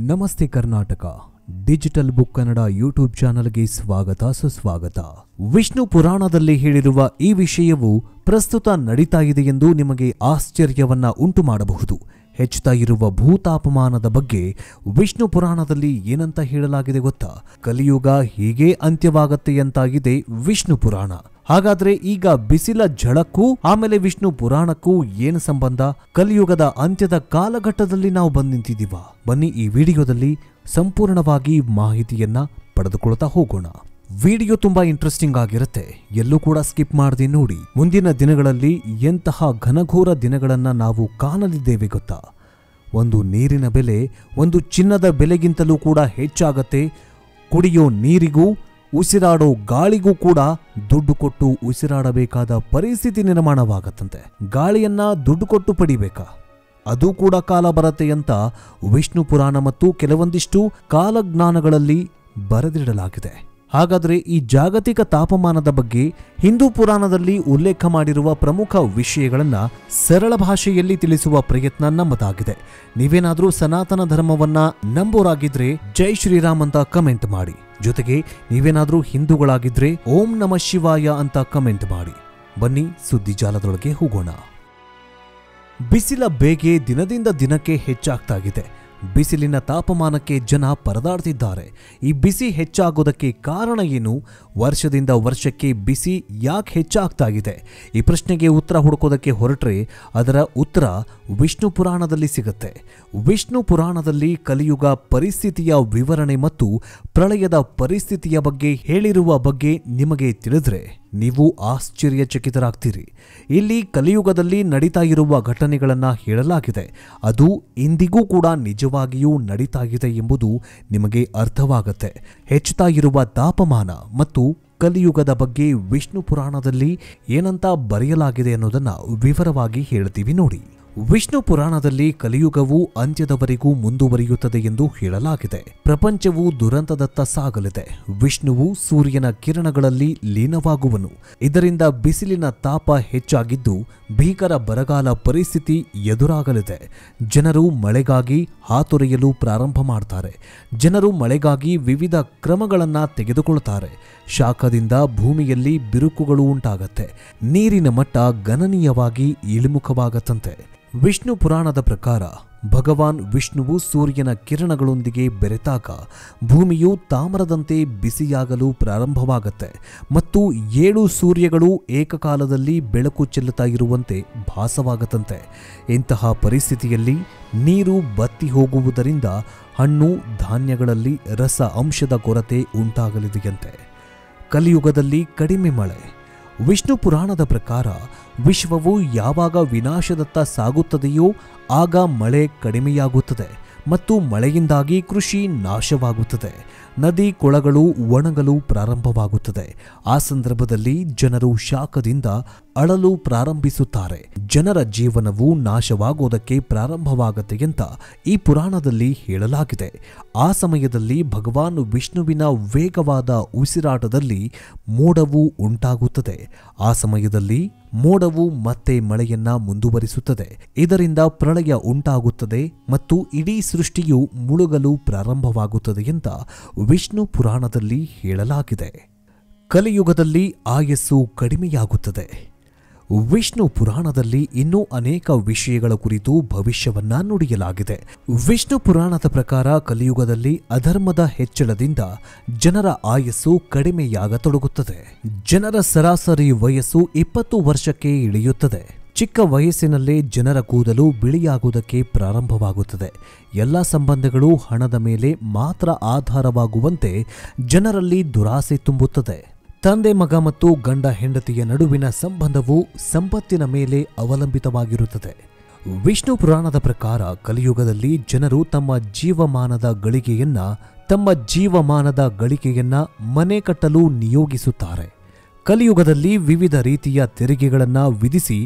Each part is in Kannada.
ನಮಸ್ತೆ Karnataka digital book Kannada YouTube ಚಾನೆಲ್ಗೆ ಸ್ವಾಗತ ಸುಸ್ವಾಗತ. ವಿಷ್ಣು ಪುರಾಣದಲ್ಲಿ ಹೇಳಿರುವ ಈ ವಿಷಯವು ಪ್ರಸ್ತುತ ನಡೀತಾ ಇದೆ ಎಂದು ನಿಮಗೆ ಆಶ್ಚರ್ಯವನ್ನ ಉಂಟು ಮಾಡಬಹುದು. ಹೆಚ್ಚುತ್ತಾ ಇರುವ ಭೂತಾಪಮಾನದ ಬಗ್ಗೆ ವಿಷ್ಣು ಪುರಾಣದಲ್ಲಿ ಏನಂತ ಹೇಳಲಾಗಿದೆ ಗೊತ್ತಾ? ಕಲಿಯುಗ ಹೀಗೆ ಅಂತ್ಯವಾಗತ್ತೆ ಅಂತಾಗಿದೆ ವಿಷ್ಣು ಪುರಾಣ. ಹಾಗಾದ್ರೆ ಈಗ ಬಿಸಿಲ ಝಳಕ್ಕೂ ಆಮೇಲೆ ವಿಷ್ಣು ಪುರಾಣಕ್ಕೂ ಏನು ಸಂಬಂಧ? ಕಲಿಯುಗದ ಅಂತ್ಯದ ಕಾಲಘಟ್ಟದಲ್ಲಿ ನಾವು ಬಂದು ನಿಂತಿದ್ದೀವ. ಬನ್ನಿ ಈ ವಿಡಿಯೋದಲ್ಲಿ ಸಂಪೂರ್ಣವಾಗಿ ಮಾಹಿತಿಯನ್ನ ಪಡೆದುಕೊಳ್ತಾ ಹೋಗೋಣ. ವಿಡಿಯೋ ತುಂಬಾ ಇಂಟ್ರೆಸ್ಟಿಂಗ್ ಆಗಿರುತ್ತೆ, ಎಲ್ಲೂ ಕೂಡ ಸ್ಕಿಪ್ ಮಾಡದೆ ನೋಡಿ. ಮುಂದಿನ ದಿನಗಳಲ್ಲಿ ಎಂತಹ ಘನಘೋರ ದಿನಗಳನ್ನ ನಾವು ಕಾಣಲಿದ್ದೇವೆ ಗೊತ್ತಾ? ಒಂದು ನೀರಿನ ಬೆಲೆ ಒಂದು ಚಿನ್ನದ ಬೆಲೆಗಿಂತಲೂ ಕೂಡ ಹೆಚ್ಚಾಗತ್ತೆ. ಕುಡಿಯೋ ನೀರಿಗೂ ಉಸಿರಾಡೋ ಗಾಳಿಗೂ ಕೂಡ ದುಡ್ಡು ಕೊಟ್ಟು ಉಸಿರಾಡಬೇಕಾದ ಪರಿಸ್ಥಿತಿ ನಿರ್ಮಾಣವಾಗತ್ತಂತೆ. ಗಾಳಿಯನ್ನ ದುಡ್ಡು ಕೊಟ್ಟು ಪಡಿಬೇಕಾ? ಅದು ಕೂಡ ಕಾಲ ಬರತ್ತೆ ಅಂತ ವಿಷ್ಣು ಪುರಾಣ ಮತ್ತು ಕೆಲವೊಂದಿಷ್ಟು ಕಾಲಜ್ಞಾನಗಳಲ್ಲಿ ಬರೆದಿಡಲಾಗಿದೆ. ಹಾಗಾದ್ರೆ ಈ ಜಾಗತಿಕ ತಾಪಮಾನದ ಬಗ್ಗೆ ಹಿಂದೂ ಪುರಾಣದಲ್ಲಿ ಉಲ್ಲೇಖ ಮಾಡಿರುವ ಪ್ರಮುಖ ವಿಷಯಗಳನ್ನ ಸರಳ ಭಾಷೆಯಲ್ಲಿ ತಿಳಿಸುವ ಪ್ರಯತ್ನ ನಮ್ಮದಾಗಿದೆ. ನೀವೇನಾದ್ರೂ ಸನಾತನ ಧರ್ಮವನ್ನ ನಂಬೋರಾಗಿದ್ರೆ ಜೈ ಶ್ರೀರಾಮ್ ಅಂತ ಕಮೆಂಟ್ ಮಾಡಿ. ಜೊತೆಗೆ ನೀವೇನಾದ್ರೂ ಹಿಂದೂಗಳಾಗಿದ್ರೆ ಓಂ ನಮಃ ಶಿವಾಯ ಅಂತ ಕಮೆಂಟ್ ಮಾಡಿ. ಬನ್ನಿ ಸುದ್ದಿ ಜಾಲದೊಳಗೆ ಹೋಗೋಣ. ಬಿಸಿಲ ಬೇಗೆ ದಿನದಿಂದ ದಿನಕ್ಕೆ ಹೆಚ್ಚಾಗ್ತಾ ಇದೆ. ಬಿಸಿಲಿನ ತಾಪಮಾನಕ್ಕೆ ಜನ ಪರದಾಡ್ತಿದ್ದಾರೆ. ಈ ಬಿಸಿ ಹೆಚ್ಚಾಗೋದಕ್ಕೆ ಕಾರಣ ಏನು? ವರ್ಷದಿಂದ ವರ್ಷಕ್ಕೆ ಬಿಸಿ ಯಾಕೆ ಹೆಚ್ಚಾಗ್ತಾ ಇದೆ? ಈ ಪ್ರಶ್ನೆಗೆ ಉತ್ತರ ಹುಡುಕೋದಕ್ಕೆ ಹೊರಟ್ರೆ ಅದರ ಉತ್ತರ ವಿಷ್ಣು ಪುರಾಣದಲ್ಲಿ ಸಿಗುತ್ತೆ. ವಿಷ್ಣು ಪುರಾಣದಲ್ಲಿ ಕಲಿಯುಗ ಪರಿಸ್ಥಿತಿಯ ವಿವರಣೆ ಮತ್ತು ಪ್ರಳಯದ ಪರಿಸ್ಥಿತಿಯ ಬಗ್ಗೆ ಹೇಳಿರುವ ಬಗ್ಗೆ ನಿಮಗೆ ತಿಳಿದ್ರೆ ನೀವು ಆಶ್ಚರ್ಯಚಕಿತರಾಗ್ತೀರಿ. ಇಲ್ಲಿ ಕಲಿಯುಗದಲ್ಲಿ ನಡೀತಾ ಇರುವ ಘಟನೆಗಳನ್ನ ಹೇಳಲಾಗಿದೆ. ಅದು ಇಂದಿಗೂ ಕೂಡ ನಿಜವಾಗಿಯೂ ನಡೀತಾ ಇದೆ ಎಂಬುದು ನಿಮಗೆ ಅರ್ಥವಾಗುತ್ತೆ. ಹೆಚ್ಚುತ್ತಾ ಇರುವ ತಾಪಮಾನ ಮತ್ತು ಕಲಿಯುಗದ ಬಗ್ಗೆ ವಿಷ್ಣು ಪುರಾಣದಲ್ಲಿ ಏನಂತ ಬರೆಯಲಾಗಿದೆ ಅನ್ನೋದನ್ನ ವಿವರವಾಗಿ ಹೇಳ್ತೀವಿ ನೋಡಿ. ವಿಷ್ಣು ಪುರಾಣದಲ್ಲಿ ಕಲಿಯುಗವು ಅಂತ್ಯದವರೆಗೂ ಮುಂದುವರಿಯುತ್ತದೆ ಎಂದು ಹೇಳಲಾಗಿದೆ. ಪ್ರಪಂಚವು ದುರಂತದತ್ತ ಸಾಗಲಿದೆ. ವಿಷ್ಣುವು ಸೂರ್ಯನ ಕಿರಣಗಳಲ್ಲಿ ಲೀನವಾಗುವನು. ಇದರಿಂದ ಬಿಸಿಲಿನ ತಾಪ ಹೆಚ್ಚಾಗಿದ್ದು ಭೀಕರ ಬರಗಾಲ ಪರಿಸ್ಥಿತಿ ಎದುರಾಗಲಿದೆ. ಜನರು ಮಳೆಗಾಗಿ ಹಾತೊರೆಯಲು ಪ್ರಾರಂಭ ಮಾಡ್ತಾರೆ. ಜನರು ಮಳೆಗಾಗಿ ವಿವಿಧ ಕ್ರಮಗಳನ್ನ ತೆಗೆದುಕೊಳ್ತಾರೆ. ಶಾಖದಿಂದ ಭೂಮಿಯಲ್ಲಿ ಬಿರುಕುಗಳು ಉಂಟಾಗತ್ತೆ. ನೀರಿನ ಮಟ್ಟ ಗಣನೀಯವಾಗಿ ಇಳಿಮುಖವಾಗತ್ತಂತೆ. ವಿಷ್ಣು ಪುರಾಣದ ಪ್ರಕಾರ ಭಗವಾನ್ ವಿಷ್ಣುವು ಸೂರ್ಯನ ಕಿರಣಗಳೊಂದಿಗೆ ಬೆರೆತಾಗ ಭೂಮಿಯು ತಾಮ್ರದಂತೆ ಬಿಸಿಯಾಗಲು ಪ್ರಾರಂಭವಾಗತ್ತೆ ಮತ್ತು 7 ಸೂರ್ಯಗಳು ಏಕಕಾಲದಲ್ಲಿ ಬೆಳಕು ಚೆಲ್ಲುತ್ತಾ ಇರುವಂತೆ ಭಾಸವಾಗತ್ತಂತೆ. ಇಂತಹ ಪರಿಸ್ಥಿತಿಯಲ್ಲಿ ನೀರು ಬತ್ತಿ ಹೋಗುವುದರಿಂದ ಹಣ್ಣು ಧಾನ್ಯಗಳಲ್ಲಿ ರಸ ಅಂಶದ ಕೊರತೆ ಉಂಟಾಗಲಿದೆಯಂತೆ. ಕಲಿಯುಗದಲ್ಲಿ ಕಡಿಮೆ ಮಳೆ. ವಿಷ್ಣು ಪುರಾಣದ ಪ್ರಕಾರ ವಿಶ್ವವು ಯಾವಾಗ ವಿನಾಶದತ್ತ ಸಾಗುತ್ತದೆಯೋ ಆಗ ಮಳೆ ಕಡಿಮೆಯಾಗುತ್ತದೆ ಮತ್ತು ಮಳೆಯಿಂದಾಗಿ ಕೃಷಿ ನಾಶವಾಗುತ್ತದೆ. ನದಿ ಕೊಳಗಳು ಒಣಗಲು ಪ್ರಾರಂಭವಾಗುತ್ತದೆ. ಆ ಸಂದರ್ಭದಲ್ಲಿ ಜನರು ಶಾಖದಿಂದ ಅಳಲು ಪ್ರಾರಂಭಿಸುತ್ತಾರೆ. ಜನರ ಜೀವನವು ನಾಶವಾಗೋದಕ್ಕೆ ಪ್ರಾರಂಭವಾಗುತ್ತೆ ಅಂತ ಈ ಪುರಾಣದಲ್ಲಿ ಹೇಳಲಾಗಿದೆ. ಆ ಸಮಯದಲ್ಲಿ ಭಗವಾನ್ ವಿಷ್ಣುವಿನ ವೇಗವಾದ ಉಸಿರಾಟದಲ್ಲಿ ಮೋಡವು ಉಂಟಾಗುತ್ತದೆ. ಆ ಸಮಯದಲ್ಲಿ ಮೋಡವು ಮತ್ತೆ ಮಳೆಯನ್ನ ಮುಂದುವರಿಸುತ್ತದೆ. ಇದರಿಂದ ಪ್ರಳಯ ಉಂಟಾಗುತ್ತದೆ ಮತ್ತು ಇಡೀ ಸೃಷ್ಟಿಯು ಮುಳುಗಲು ಪ್ರಾರಂಭವಾಗುತ್ತದೆ ಅಂತ ವಿಷ್ಣು ಪುರಾಣದಲ್ಲಿ ಹೇಳಲಾಗಿದೆ. ಕಲಿಯುಗದಲ್ಲಿ ಆಯಸ್ಸು ಕಡಿಮೆಯಾಗುತ್ತದೆ. ವಿಷ್ಣು ಪುರಾಣದಲ್ಲಿ ಇನ್ನೂ ಅನೇಕ ವಿಷಯಗಳ ಕುರಿತು ಭವಿಷ್ಯವನ್ನ ನುಡಿಯಲಾಗಿದೆ. ವಿಷ್ಣು ಪುರಾಣದ ಪ್ರಕಾರ ಕಲಿಯುಗದಲ್ಲಿ ಅಧರ್ಮದ ಹೆಚ್ಚಳದಿಂದ ಜನರ ಆಯಸ್ಸು ಕಡಿಮೆಯಾಗತೊಡಗುತ್ತದೆ. ಜನರ ಸರಾಸರಿ ವಯಸ್ಸು 20 ವರ್ಷಕ್ಕೆ ಇಳಿಯುತ್ತದೆ. ಚಿಕ್ಕ ವಯಸ್ಸಿನಲ್ಲೇ ಜನರ ಕೂದಲು ಬಿಳಿಯಾಗುವುದಕ್ಕೆ ಪ್ರಾರಂಭವಾಗುತ್ತದೆ. ಎಲ್ಲ ಸಂಬಂಧಗಳು ಹಣದ ಮೇಲೆ ಮಾತ್ರ ಆಧಾರವಾಗುವಂತೆ ಜನರಲ್ಲಿ ದುರಾಸೆ ತುಂಬುತ್ತದೆ. ತಂದೆ ಮಗ ಮತ್ತು ಗಂಡ ಹೆಂಡತಿಯ ನಡುವಿನ ಸಂಬಂಧವು ಸಂಪತ್ತಿನ ಮೇಲೆ ಅವಲಂಬಿತವಾಗಿರುತ್ತದೆ. ವಿಷ್ಣು ಪುರಾಣದ ಪ್ರಕಾರ ಕಲಿಯುಗದಲ್ಲಿ ಜನರು ತಮ್ಮ ಜೀವಮಾನದ ಗಳಿಕೆಯನ್ನ ಮನೆ ಕಟ್ಟಲು ನಿಯೋಗಿಸುತ್ತಾರೆ. ಕಲಿಯುಗದಲ್ಲಿ ವಿವಿಧ ರೀತಿಯ ತೆರಿಗೆಗಳನ್ನು ವಿಧಿಸಿ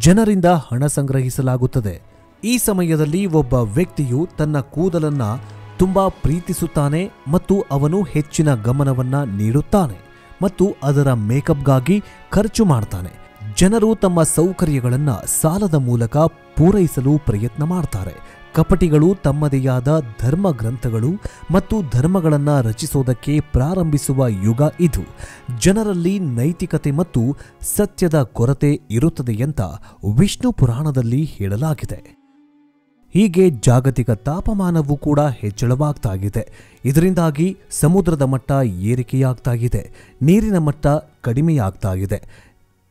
ಜನರಿಂದ ಹಣ ಸಂಗ್ರಹಿಸಲಾಗುತ್ತದೆ. ಈ ಸಮಯದಲ್ಲಿ ಒಬ್ಬ ವ್ಯಕ್ತಿಯು ತನ್ನ ಕೂದಲನ್ನ ತುಂಬಾ ಪ್ರೀತಿಸುತ್ತಾನೆ ಮತ್ತು ಅವನು ಹೆಚ್ಚಿನ ಗಮನವನ್ನ ನೀಡುತ್ತಾನೆ ಮತ್ತು ಅದರ ಮೇಕಪ್ಗಾಗಿ ಖರ್ಚು ಮಾಡ್ತಾನೆ. ಜನರು ತಮ್ಮ ಸೌಕರ್ಯಗಳನ್ನು ಸಾಲದ ಮೂಲಕ ಪೂರೈಸಲು ಪ್ರಯತ್ನ ಮಾಡ್ತಾರೆ. ಕಪಟಿಗಳು ತಮ್ಮದೇ ಆದ ಧರ್ಮ ಗ್ರಂಥಗಳು ಮತ್ತು ಧರ್ಮಗಳನ್ನು ರಚಿಸೋದಕ್ಕೆ ಪ್ರಾರಂಭಿಸುವ ಯುಗ ಇದು. ಜನರಲ್ಲಿ ನೈತಿಕತೆ ಮತ್ತು ಸತ್ಯದ ಕೊರತೆ ಇರುತ್ತದೆ ಅಂತ ವಿಷ್ಣು ಪುರಾಣದಲ್ಲಿ ಹೇಳಲಾಗಿದೆ. ಹೀಗೆ ಜಾಗತಿಕ ತಾಪಮಾನವೂ ಕೂಡ ಹೆಚ್ಚಳವಾಗ್ತಾ ಇದೆ. ಇದರಿಂದಾಗಿ ಸಮುದ್ರದ ಮಟ್ಟ ಏರಿಕೆಯಾಗ್ತಾ ಇದೆ, ನೀರಿನ ಮಟ್ಟ ಕಡಿಮೆಯಾಗ್ತಾ ಇದೆ.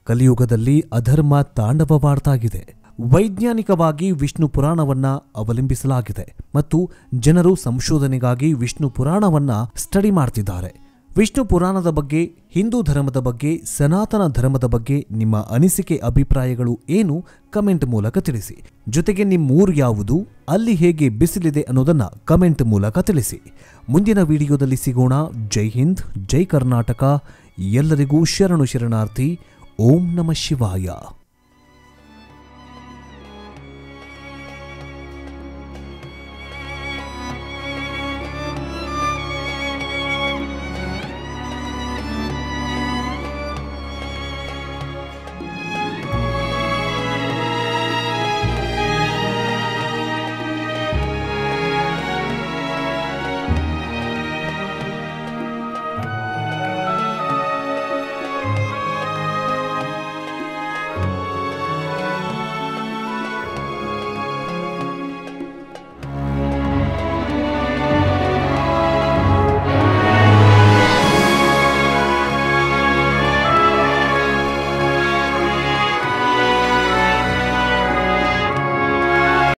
ಕಲಿಯುಗದಲ್ಲಿ ಅಧರ್ಮ ತಾಂಡವವಾಡ್ತಾ ಇದೆ. ವೈಜ್ಞಾನಿಕವಾಗಿ ವಿಷ್ಣು ಪುರಾಣವನ್ನ ಅವಲಂಬಿಸಲಾಗಿದೆ ಮತ್ತು ಜನರು ಸಂಶೋಧನೆಗಾಗಿ ವಿಷ್ಣು ಪುರಾಣವನ್ನ ಸ್ಟಡಿ ಮಾಡ್ತಿದ್ದಾರೆ. ವಿಷ್ಣು ಪುರಾಣದ ಬಗ್ಗೆ, ಹಿಂದೂ ಧರ್ಮದ ಬಗ್ಗೆ, ಸನಾತನ ಧರ್ಮದ ಬಗ್ಗೆ ನಿಮ್ಮ ಅನಿಸಿಕೆ ಅಭಿಪ್ರಾಯಗಳು ಏನು ಕಮೆಂಟ್ ಮೂಲಕ ತಿಳಿಸಿ. ಜೊತೆಗೆ ನಿಮ್ಮೂರು ಯಾವುದು, ಅಲ್ಲಿ ಹೇಗೆ ಬಿಸಿಲಿದೆ ಅನ್ನೋದನ್ನ ಕಮೆಂಟ್ ಮೂಲಕ ತಿಳಿಸಿ. ಮುಂದಿನ ವಿಡಿಯೋದಲ್ಲಿ ಸಿಗೋಣ. ಜೈ ಹಿಂದ್, ಜೈ ಕರ್ನಾಟಕ. ಎಲ್ಲರಿಗೂ ಶರಣು ಶರಣಾರ್ಥಿ. ಓಂ ನಮಃ ಶಿವಾಯ.